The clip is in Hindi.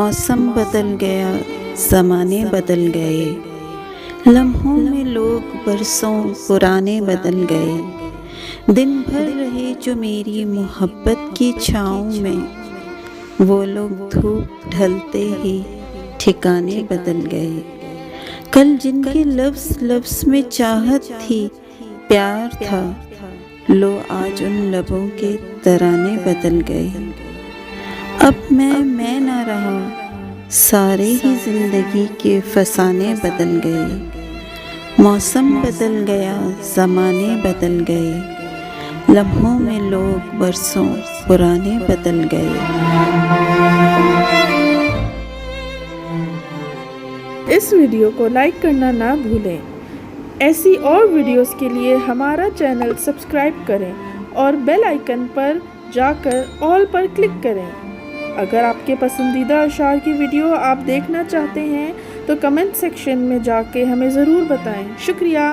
मौसम बदल गया, ज़माने बदल गए, लम्हों में लोग बरसों पुराने बदल गए। दिन भर रहे जो मेरी मोहब्बत की छाँव में, वो लोग धूप ढलते ही ठिकाने बदल गए। कल जिनके लफ्ज़ लफ्ज़ में चाहत थी, प्यार था, लो आज उन लबों के तराने बदल गए। अब मैं ना रहा, सारे ही ज़िंदगी के फसाने बदल गए। मौसम बदल गया, ज़माने बदल गए, लम्हों में लोग बरसों पुराने बदल गए। इस वीडियो को लाइक करना ना भूलें। ऐसी और वीडियोस के लिए हमारा चैनल सब्सक्राइब करें और बेल आइकन पर जाकर ऑल पर क्लिक करें। अगर आपके पसंदीदा अशार की वीडियो आप देखना चाहते हैं तो कमेंट सेक्शन में जाके हमें ज़रूर बताएं। शुक्रिया।